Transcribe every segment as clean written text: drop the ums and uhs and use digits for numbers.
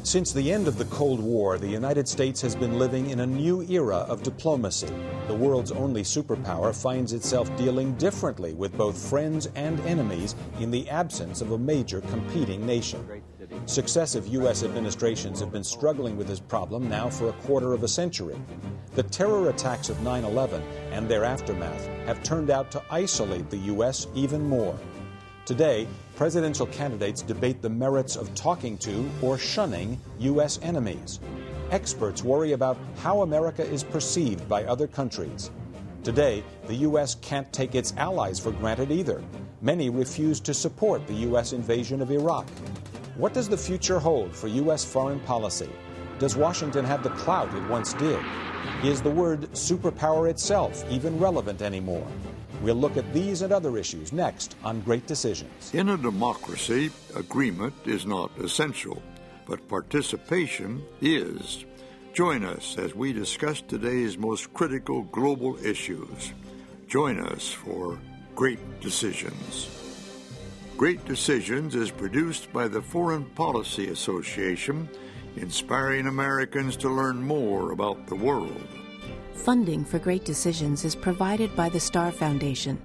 Since the end of the Cold War, the United States has been living in a new era of diplomacy. The world's only superpower finds itself dealing differently with both friends and enemies in the absence of a major competing nation. Successive U.S. administrations have been struggling with this problem now for a quarter of a century. The terror attacks of 9/11 and their aftermath have turned out to isolate the U.S. even more. Today, presidential candidates debate the merits of talking to or shunning U.S. enemies. Experts worry about how America is perceived by other countries. Today, the U.S. can't take its allies for granted either. Many refuse to support the U.S. invasion of Iraq. What does the future hold for U.S. foreign policy? Does Washington have the clout it once did? Is the word superpower itself even relevant anymore? We'll look at these and other issues next on Great Decisions. In a democracy, agreement is not essential, but participation is. Join us as we discuss today's most critical global issues. Join us for Great Decisions. Great Decisions is produced by the Foreign Policy Association, inspiring Americans to learn more about the world. Funding for Great Decisions is provided by the Star Foundation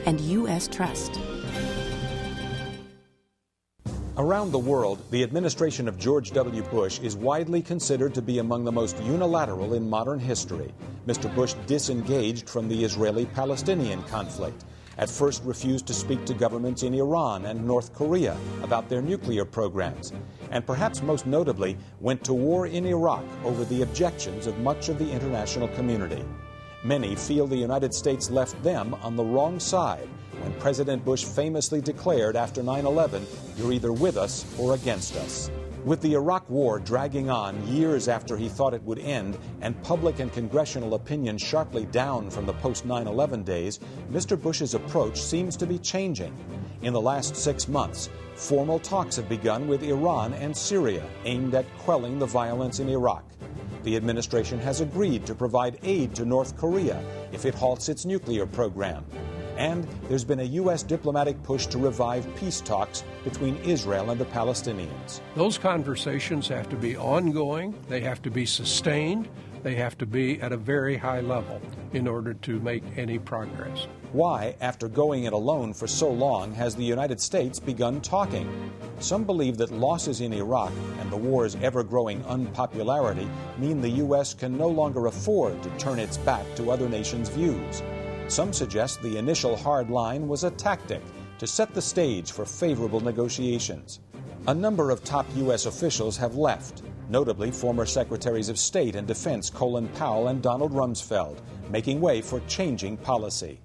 and U.S. Trust. Around the world, the administration of George W. Bush is widely considered to be among the most unilateral in modern history. Mr. Bush disengaged from the Israeli-Palestinian conflict. At first refused to speak to governments in Iran and North Korea about their nuclear programs, and perhaps most notably went to war in Iraq over the objections of much of the international community. Many feel the United States left them on the wrong side when President Bush famously declared after 9/11, "You're either with us or against us." With the Iraq War dragging on years after he thought it would end and public and congressional opinion sharply down from the post-9/11 days, Mr. Bush's approach seems to be changing. In the last 6 months, formal talks have begun with Iran and Syria aimed at quelling the violence in Iraq. The administration has agreed to provide aid to North Korea if it halts its nuclear program. And there's been a U.S. diplomatic push to revive peace talks between Israel and the Palestinians. Those conversations have to be ongoing, they have to be sustained, they have to be at a very high level in order to make any progress. Why, after going it alone for so long, has the United States begun talking? Some believe that losses in Iraq and the war's ever-growing unpopularity mean the U.S. can no longer afford to turn its back to other nations' views. Some suggest the initial hard line was a tactic to set the stage for favorable negotiations. A number of top U.S. officials have left, notably former Secretaries of State and Defense Colin Powell and Donald Rumsfeld, making way for changing policy.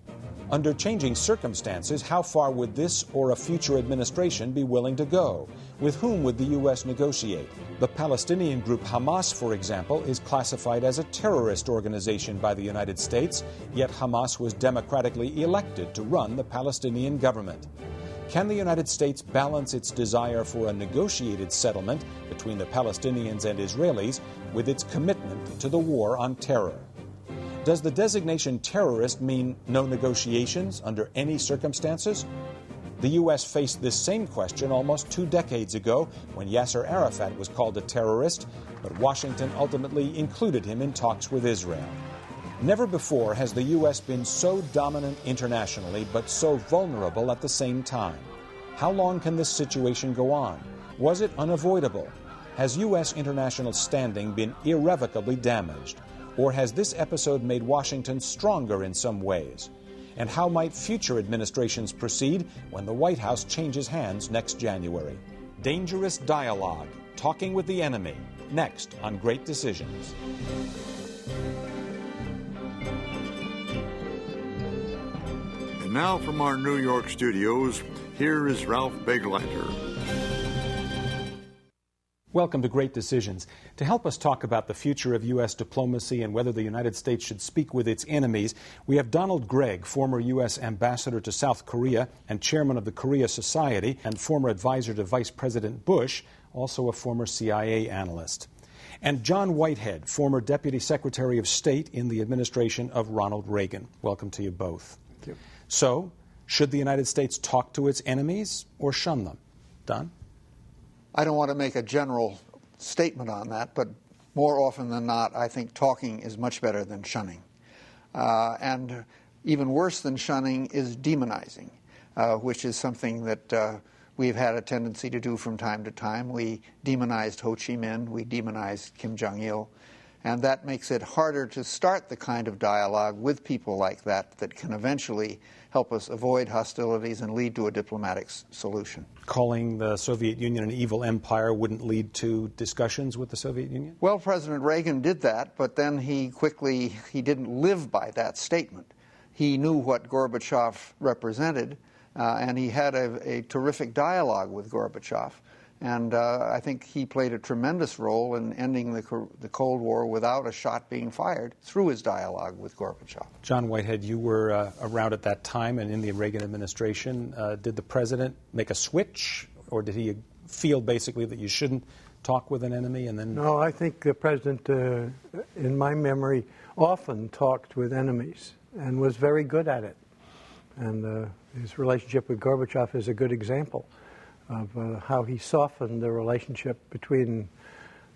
Under changing circumstances, how far would this or a future administration be willing to go? With whom would the U.S. negotiate? The Palestinian group Hamas, for example, is classified as a terrorist organization by the United States, yet Hamas was democratically elected to run the Palestinian government. Can the United States balance its desire for a negotiated settlement between the Palestinians and Israelis with its commitment to the war on terror? Does the designation terrorist mean no negotiations under any circumstances? The U.S. faced this same question almost 2 decades ago when Yasser Arafat was called a terrorist, but Washington ultimately included him in talks with Israel. Never before has the U.S. been so dominant internationally, but so vulnerable at the same time. How long can this situation go on? Was it unavoidable? Has U.S. international standing been irrevocably damaged? Or has this episode made Washington stronger in some ways? And how might future administrations proceed when the White House changes hands next January? Dangerous dialogue, talking with the enemy, next on Great Decisions. And now from our New York studios, here is Ralph Begleiter. Welcome to Great Decisions. To help us talk about the future of U.S. diplomacy and whether the United States should speak with its enemies, we have Donald Gregg, former U.S. ambassador to South Korea and chairman of the Korea Society and former advisor to Vice President Bush, also a former CIA analyst. And John Whitehead, former Deputy Secretary of State in the administration of Ronald Reagan. Welcome to you both. Thank you. So, should the United States talk to its enemies or shun them? Don? I don't want to make a general statement on that, but more often than not, I think talking is much better than shunning. And even worse than shunning is demonizing, which is something that we've had a tendency to do from time to time. We demonized Ho Chi Minh, we demonized Kim Jong-il, and that makes it harder to start the kind of dialogue with people like that that can eventually help us avoid hostilities and lead to a diplomatic solution. Calling the Soviet Union an evil empire wouldn't lead to discussions with the Soviet Union? Well, President Reagan did that, but then he didn't live by that statement. He knew what Gorbachev represented, and he had a terrific dialogue with Gorbachev. And I think he played a tremendous role in ending the Cold War without a shot being fired through his dialogue with Gorbachev. John Whitehead, you were around at that time and in the Reagan administration. Did the president make a switch, or did he feel basically that you shouldn't talk with an enemy and then... No, I think the president, in my memory, often talked with enemies and was very good at it. And his relationship with Gorbachev is a good example of how he softened the relationship between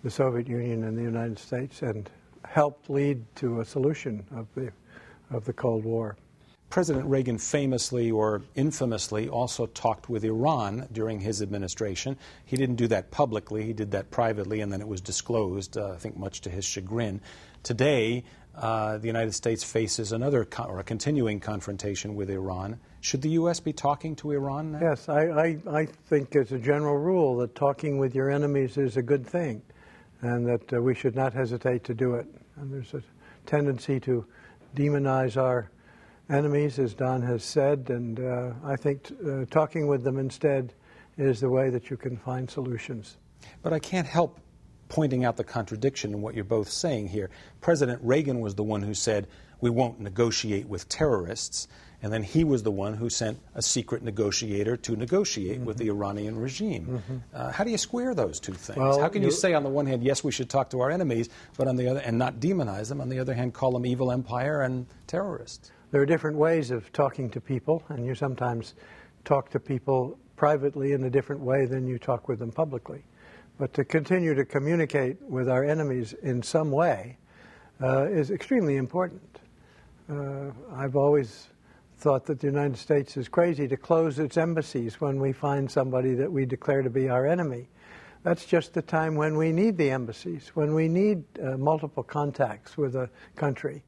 the Soviet Union and the United States and helped lead to a solution of the Cold War. President Reagan famously or infamously also talked with Iran during his administration. He didn't do that publicly, he did that privately, and then it was disclosed, I think much to his chagrin. Today, the United States faces a continuing confrontation with Iran. Should the U.S. be talking to Iran now? Yes, I think as a general rule that talking with your enemies is a good thing, and that we should not hesitate to do it. And there's a tendency to demonize our enemies, as Don has said, and I think talking with them instead is the way that you can find solutions. But I can't help pointing out the contradiction in what you're both saying here. President Reagan was the one who said, we won't negotiate with terrorists, and then he was the one who sent a secret negotiator to negotiate with the Iranian regime. How do you square those two things? Well, how can you say on the one hand, yes, we should talk to our enemies, but on the other, and not demonize them, on the other hand, call them evil empire and terrorists? There are different ways of talking to people, and you sometimes talk to people privately in a different way than you talk with them publicly. But to continue to communicate with our enemies in some way is extremely important. I've always thought that the United States is crazy to close its embassies when we find somebody that we declare to be our enemy. That's just the time when we need the embassies, when we need multiple contacts with a country.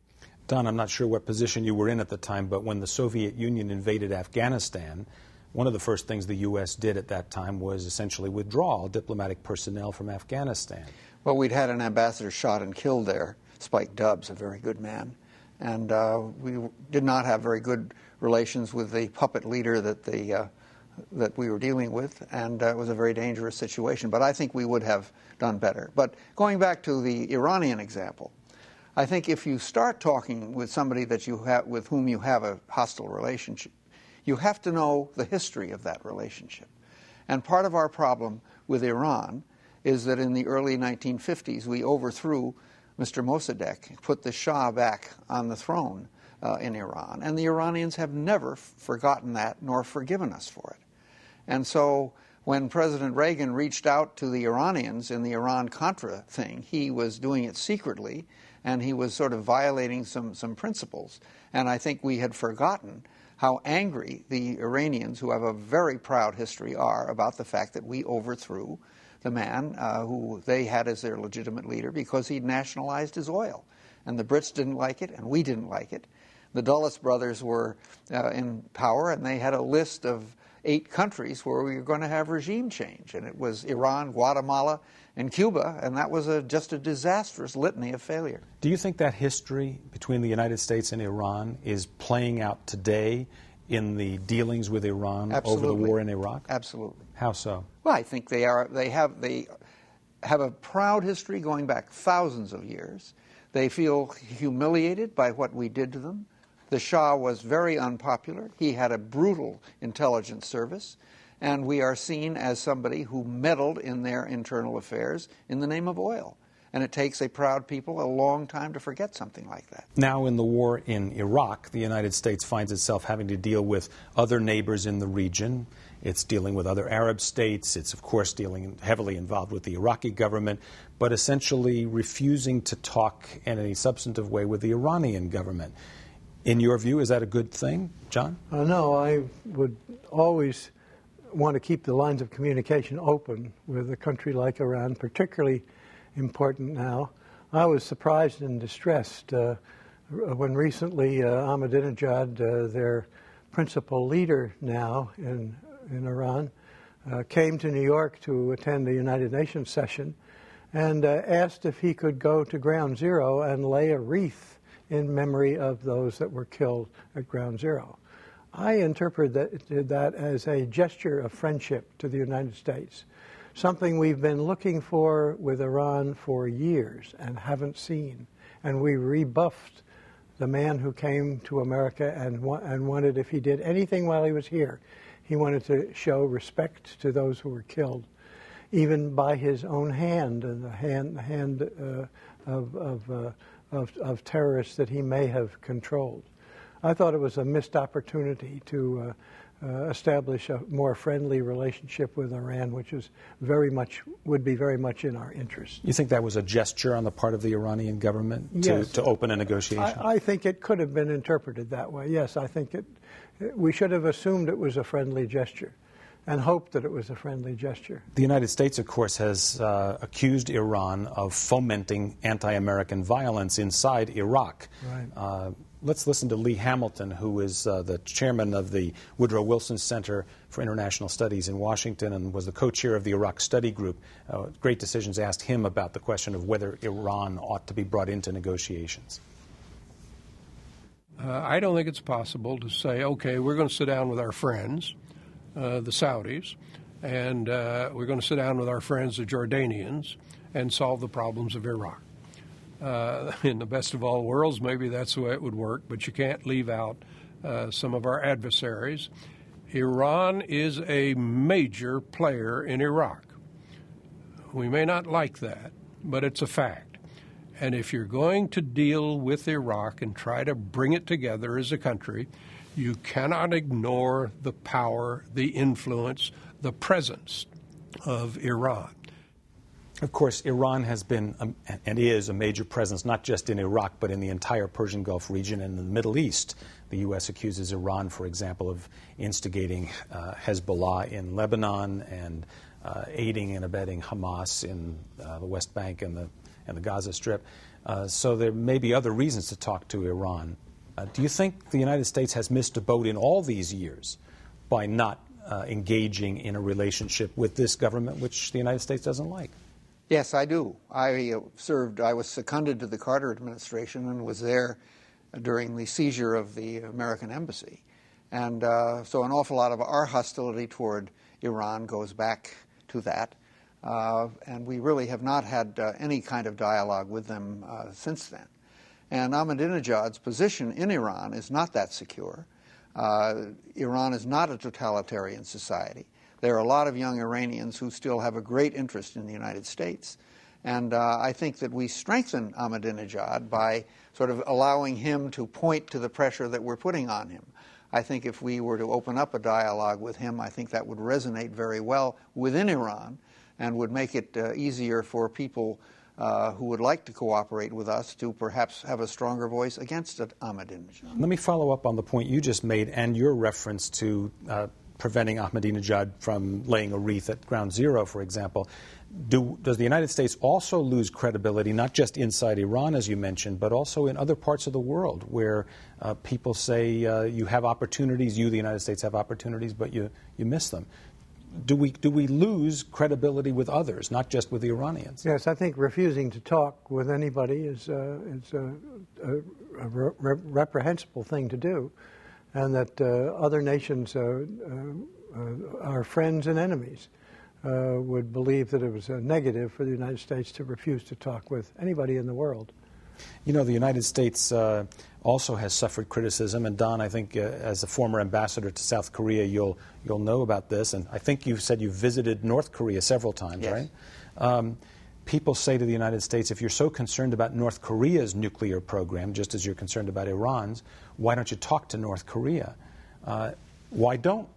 Don, I'm not sure what position you were in at the time, but when the Soviet Union invaded Afghanistan, one of the first things the U.S. did at that time was essentially withdraw diplomatic personnel from Afghanistan. Well, we'd had an ambassador shot and killed there, Spike Dubs, a very good man. And we did not have very good relations with the puppet leader that we were dealing with, and it was a very dangerous situation. But I think we would have done better. But going back to the Iranian example, I think if you start talking with somebody that with whom you have a hostile relationship, you have to know the history of that relationship. And part of our problem with Iran is that in the early 1950s, we overthrew Mr. Mossadegh, put the Shah back on the throne in Iran. And the Iranians have never forgotten that nor forgiven us for it. And so when President Reagan reached out to the Iranians in the Iran-Contra thing, he was doing it secretly, and he was sort of violating some principles. And I think we had forgotten how angry the Iranians, who have a very proud history, are about the fact that we overthrew the man who they had as their legitimate leader because he'd nationalized his oil. And the Brits didn't like it, and we didn't like it. The Dulles brothers were in power, and they had a list of 8 countries where we were going to have regime change. And it was Iran, Guatemala, and Cuba, and that was just a disastrous litany of failure. Do you think that history between the United States and Iran is playing out today in the dealings with Iran Absolutely. over the war in Iraq? Absolutely. How so? Well, I think they have a proud history going back thousands of years. They feel humiliated by what we did to them. The Shah was very unpopular. He had a brutal intelligence service. And we are seen as somebody who meddled in their internal affairs in the name of oil. And it takes a proud people a long time to forget something like that. Now in the war in Iraq, the United States finds itself having to deal with other neighbors in the region, It's dealing with other Arab states. It's, of course, dealing heavily involved with the Iraqi government, but essentially refusing to talk in any substantive way with the Iranian government. In your view, is that a good thing, John? No, I would always want to keep the lines of communication open with a country like Iran, particularly important now. I was surprised and distressed when recently Ahmadinejad, their principal leader now in Iran, came to New York to attend a United Nations session and asked if he could go to Ground Zero and lay a wreath in memory of those that were killed at Ground Zero. I interpreted that as a gesture of friendship to the United States, something we've been looking for with Iran for years and haven't seen. And we rebuffed the man who came to America and wanted, if he did anything while he was here, he wanted to show respect to those who were killed, even by his own hand and the hand of terrorists that he may have controlled. I thought it was a missed opportunity to establish a more friendly relationship with Iran, which is would be very much in our interest. You think that was a gesture on the part of the Iranian government to open a negotiation? I think it could have been interpreted that way. Yes, I think we should have assumed it was a friendly gesture and hoped that it was a friendly gesture. The United States, of course, has accused Iran of fomenting anti-American violence inside Iraq. Right. Let's listen to Lee Hamilton, who is the chairman of the Woodrow Wilson Center for International Studies in Washington and was the co-chair of the Iraq Study Group. Great Decisions asked him about the question of whether Iran ought to be brought into negotiations. I don't think it's possible to say, okay, we're going to sit down with our friends, the Saudis, and we're going to sit down with our friends, the Jordanians, and solve the problems of Iraq. In the best of all worlds, maybe that's the way it would work, but you can't leave out some of our adversaries. Iran is a major player in Iraq. We may not like that, but it's a fact. And if you're going to deal with Iraq and try to bring it together as a country, you cannot ignore the power, the influence, the presence of Iran. Of course, Iran has been and is a major presence not just in Iraq but in the entire Persian Gulf region and in the Middle East. The U.S. accuses Iran, for example, of instigating Hezbollah in Lebanon and aiding and abetting Hamas in the West Bank and the Gaza Strip. So there may be other reasons to talk to Iran. Do you think the United States has missed a boat in all these years by not engaging in a relationship with this government, which the United States doesn't like? Yes, I do. I was seconded to the Carter administration and was there during the seizure of the American embassy. And so an awful lot of our hostility toward Iran goes back to that. And we really have not had any kind of dialogue with them since then. And Ahmadinejad's position in Iran is not that secure. Iran is not a totalitarian society. There are a lot of young Iranians who still have a great interest in the United States. And I think that we strengthen Ahmadinejad by sort of allowing him to point to the pressure that we're putting on him. I think if we were to open up a dialogue with him, I think that would resonate very well within Iran and would make it easier for people who would like to cooperate with us to perhaps have a stronger voice against Ahmadinejad. Let me follow up on the point you just made and your reference to preventing Ahmadinejad from laying a wreath at Ground Zero, for example. Does the United States also lose credibility, not just inside Iran, as you mentioned, but also in other parts of the world where people say you have opportunities, the United States have opportunities, but you miss them? Do we lose credibility with others, not just with the Iranians? Yes, I think refusing to talk with anybody is a reprehensible thing to do, and that other nations, our friends and enemies, would believe that it was a negative for the United States to refuse to talk with anybody in the world. You know, the United States also has suffered criticism, and Don, I think as a former ambassador to South Korea, you'll know about this, and I think you've said you've visited North Korea several times, yes. Right? People say to the United States, if you're so concerned about North Korea's nuclear program, just as you're concerned about Iran's, why don't you talk to North Korea? Why don't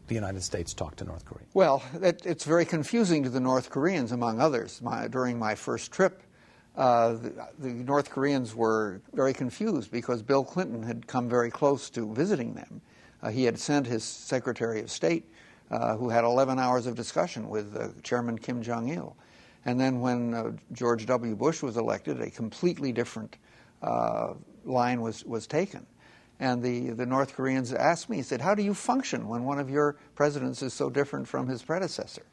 the United States talk to North Korea? Well, it's very confusing to the North Koreans, among others. During my first trip, the North Koreans were very confused because Bill Clinton had come very close to visiting them. He had sent his Secretary of State, who had 11 hours of discussion with Chairman Kim Jong-il. And then when George W. Bush was elected, a completely different line was taken. And the North Koreans asked me, he said, how do you function when one of your presidents is so different from his predecessor?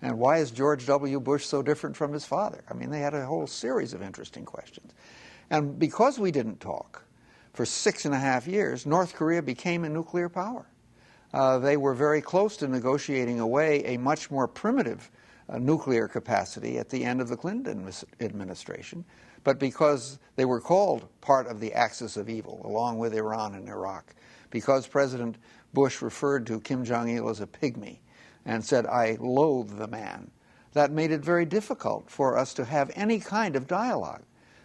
And why is George W. Bush so different from his father? I mean, they had a whole series of interesting questions. And because we didn't talk for 6.5 years, North Korea became a nuclear power. They were very close to negotiating away a much more primitive nuclear capacity at the end of the Clinton administration. But because they were called part of the axis of evil, along with Iran and Iraq, because President Bush referred to Kim Jong-il as a pygmy and said, I loathe the man, that made it very difficult for us to have any kind of dialogue.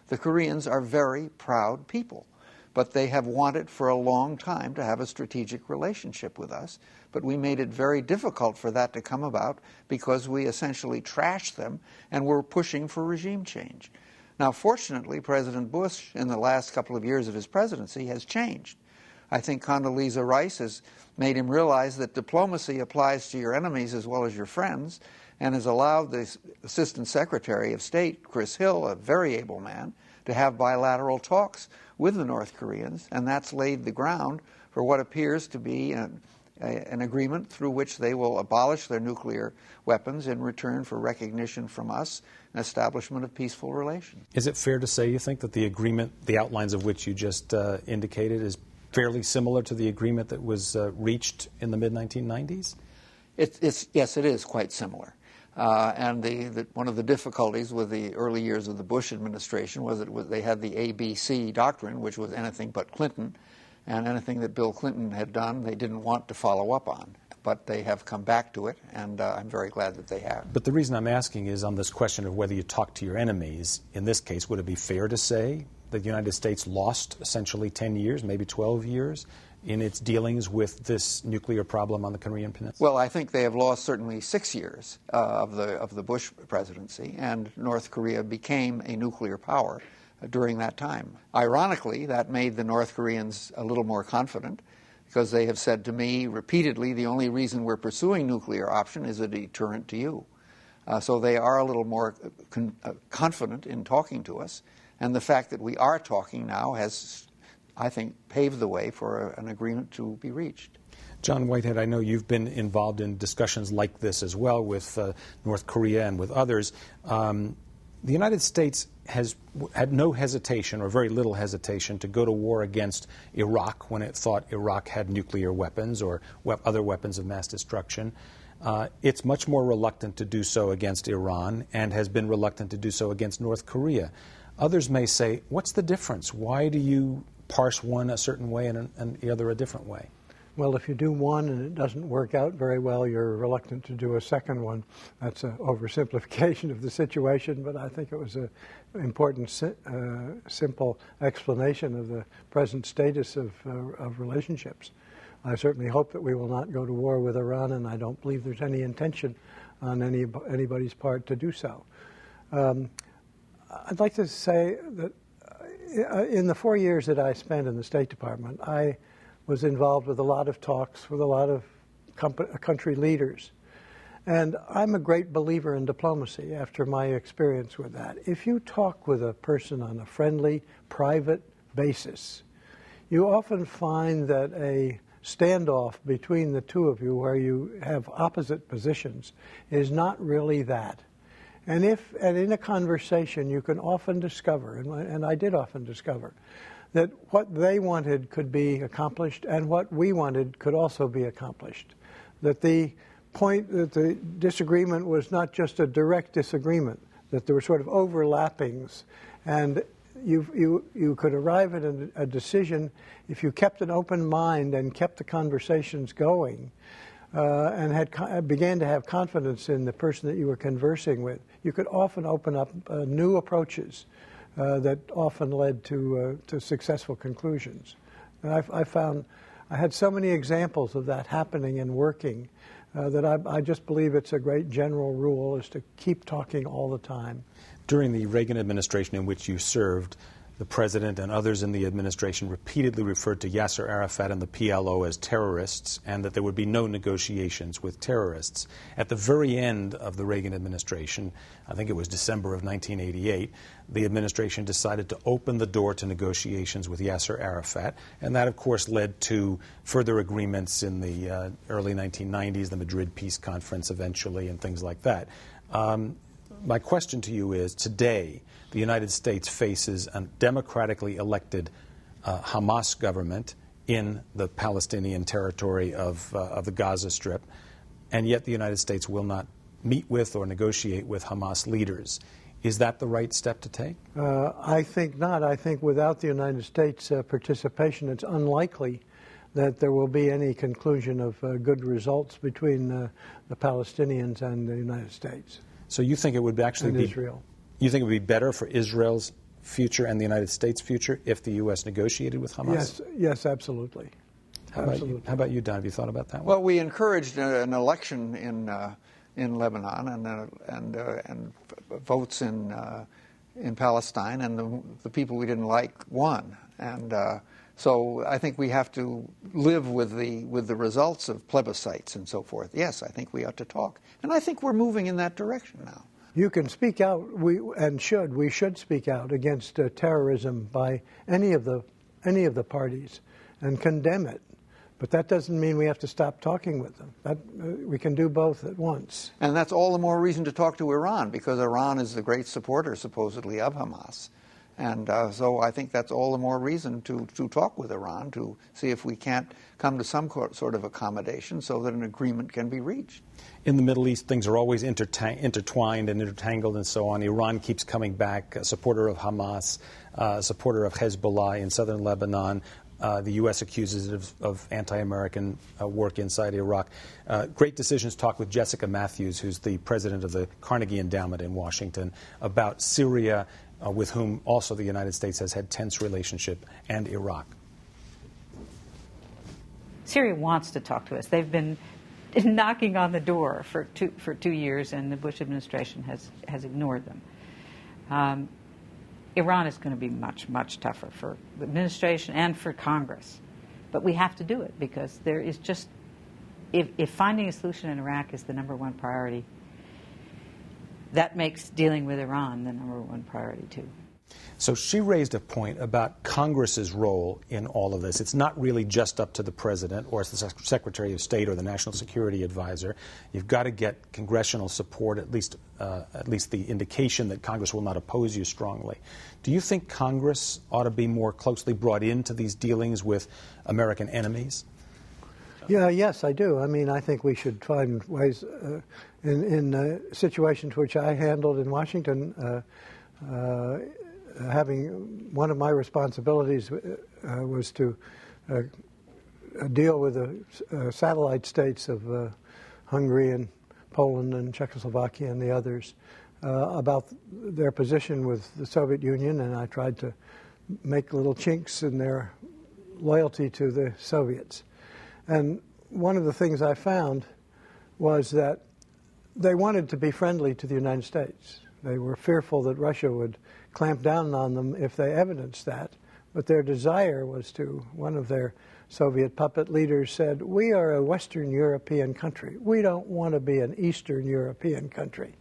The Koreans are very proud people, but they have wanted for a long time to have a strategic relationship with us. But we made it very difficult for that to come about because we essentially trashed them and were pushing for regime change. Now, fortunately, President Bush, in the last couple of years of his presidency, has changed. I think Condoleezza Rice has made him realize that diplomacy applies to your enemies as well as your friends, and has allowed the Assistant Secretary of State, Chris Hill, a very able man, to have bilateral talks with the North Koreans, and that's laid the ground for what appears to be an agreement through which they will abolish their nuclear weapons in return for recognition from us and establishment of peaceful relations. Is it fair to say, you think, that the agreement, the outlines of which you just indicated, is fairly similar to the agreement that was reached in the mid-1990s? Yes, it is quite similar. And one of the difficulties with the early years of the Bush administration was that they had the ABC doctrine, which was anything but Clinton, and anything that Bill Clinton had done they didn't want to follow up on. But they have come back to it, and I'm very glad that they have. But the reason I'm asking is on this question of whether you talk to your enemies. In this case, would it be fair to say that the United States lost essentially 10 years, maybe 12 years, in its dealings with this nuclear problem on the Korean Peninsula? Well, I think they have lost certainly 6 years of the Bush presidency, and North Korea became a nuclear power during that time. Ironically, that made the North Koreans a little more confident, because they have said to me repeatedly, the only reason we're pursuing nuclear option is a deterrent to you. So they are a little more confident in talking to us, and the fact that we are talking now has, I think, paved the way for an agreement to be reached. John Whitehead, I know you've been involved in discussions like this as well with North Korea and with others. The United States has had no hesitation, or very little hesitation, to go to war against Iraq when it thought Iraq had nuclear weapons or other weapons of mass destruction. It's much more reluctant to do so against Iran, and has been reluctant to do so against North Korea. Others may say, what's the difference? Why do you parse one a certain way and the other a different way? Well, if you do one and it doesn't work out very well, you're reluctant to do a second one. That's an oversimplification of the situation, but I think it was an important, simple explanation of the present status of relationships. I certainly hope that we will not go to war with Iran, and I don't believe there's any intention on anybody's part to do so. I'd like to say that in the 4 years that I spent in the State Department, I was involved with a lot of talks with a lot of country leaders. And I'm a great believer in diplomacy after my experience with that. If you talk with a person on a friendly, private basis, you often find that a standoff between the two of you where you have opposite positions is not really that. And in a conversation you can often discover, and I did often discover, that what they wanted could be accomplished and what we wanted could also be accomplished. That the point that the disagreement was not just a direct disagreement, that there were sort of overlappings, and you could arrive at a decision if you kept an open mind and kept the conversations going and began to have confidence in the person that you were conversing with. You could often open up new approaches that often led to successful conclusions. And I found I had so many examples of that happening and working that I just believe it's a great general rule is to keep talking all the time. During the Reagan administration in which you served, the president and others in the administration repeatedly referred to Yasser Arafat and the PLO as terrorists, and that there would be no negotiations with terrorists. At the very end of the Reagan administration, I think it was December of 1988, the administration decided to open the door to negotiations with Yasser Arafat, and that, of course, led to further agreements in the early 1990s, the Madrid Peace Conference eventually, and things like that. My question to you is, today, the United States faces a democratically elected Hamas government in the Palestinian territory of the Gaza Strip, and yet the United States will not meet with or negotiate with Hamas leaders. Is that the right step to take? I think not. I think without the United States participation, it's unlikely that there will be any conclusion of good results between the Palestinians and the United States. So you think it would actually be Israel. You think it would be better for Israel's future and the United States' future if the U.S. negotiated with Hamas? Yes, absolutely. How about you, Don? Have you thought about that one? Well, we encouraged an election in Lebanon and votes in Palestine, and the people we didn't like won. And so I think we have to live with the results of plebiscites and so forth. Yes, I think we ought to talk, and I think we're moving in that direction now. You can speak out, we should speak out against terrorism by any of the parties and condemn it. But that doesn't mean we have to stop talking with them. We can do both at once. And that's all the more reason to talk to Iran, because Iran is the great supporter, supposedly, of Hamas. And so I think that's all the more reason to talk with Iran, to see if we can't come to some sort of accommodation so that an agreement can be reached. In the Middle East, things are always intertwined and intertangled and so on. Iran keeps coming back, a supporter of Hamas, a supporter of Hezbollah in southern Lebanon. The U.S. accuses it of anti-American work inside Iraq. Great Decisions talk with Jessica Matthews, who's the president of the Carnegie Endowment in Washington, about Syria, with whom also the United States has had tense relationship, and Iraq. Syria wants to talk to us. They've been knocking on the door for 2 years, and the Bush administration has ignored them. Iran is going to be much, much tougher for the administration and for Congress. But we have to do it because there is just, if finding a solution in Iraq is the #1 priority, that makes dealing with Iran the #1 priority too. So she raised a point about Congress's role in all of this. It's not really just up to the president or the Secretary of State or the National Security Advisor. You've got to get congressional support, at least the indication that Congress will not oppose you strongly. Do you think Congress ought to be more closely brought into these dealings with American enemies? Yes, I do. I mean, I think we should find ways in situations which I handled in Washington. Having one of my responsibilities was to deal with the satellite states of Hungary and Poland and Czechoslovakia and the others about their position with the Soviet Union, and I tried to make little chinks in their loyalty to the Soviets. And one of the things I found was that they wanted to be friendly to the United States. They were fearful that Russia would clamp down on them if they evidenced that. But their desire was to, one of their Soviet puppet leaders said, "We are a Western European country. We don't want to be an Eastern European country."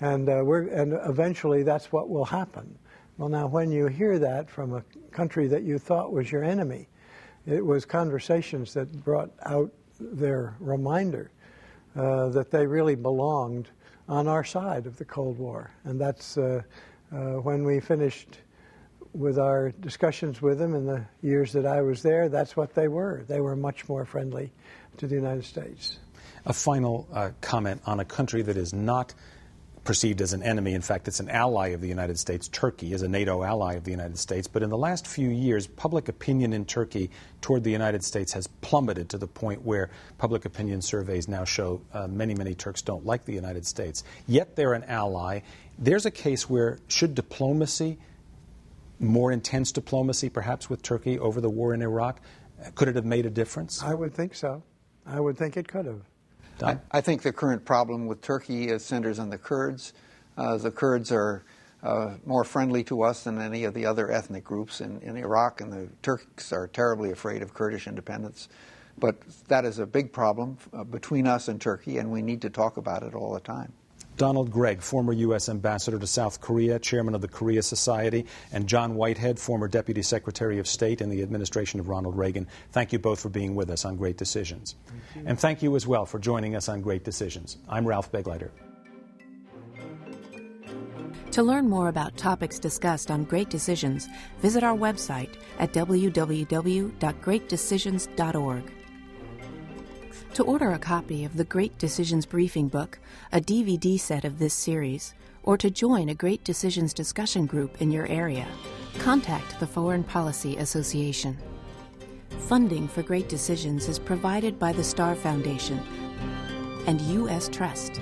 And eventually that's what will happen. Well, now, when you hear that from a country that you thought was your enemy, it was conversations that brought out their reminder that they really belonged on our side of the Cold War. And that's when we finished with our discussions with them in the years that I was there, that's what they were. They were much more friendly to the United States. A final comment on a country that is not perceived as an enemy. In fact, it's an ally of the United States. Turkey is a NATO ally of the United States. But in the last few years, public opinion in Turkey toward the United States has plummeted to the point where public opinion surveys now show many, many Turks don't like the United States. Yet they're an ally. There's a case where should diplomacy, more intense diplomacy perhaps with Turkey over the war in Iraq, Could it have made a difference? I would think so. I would think it could have. I think the current problem with Turkey centers on the Kurds. The Kurds are more friendly to us than any of the other ethnic groups in Iraq, and the Turks are terribly afraid of Kurdish independence. But that is a big problem between us and Turkey, and we need to talk about it all the time. Donald Gregg, former U.S. ambassador to South Korea, chairman of the Korea Society, and John Whitehead, former Deputy Secretary of State in the administration of Ronald Reagan. Thank you both for being with us on Great Decisions. And thank you as well for joining us on Great Decisions. I'm Ralph Begleiter. To learn more about topics discussed on Great Decisions, visit our website at www.greatdecisions.org. To order a copy of the Great Decisions Briefing Book, a DVD set of this series, or to join a Great Decisions discussion group in your area, contact the Foreign Policy Association. Funding for Great Decisions is provided by the Star Foundation and U.S. Trust.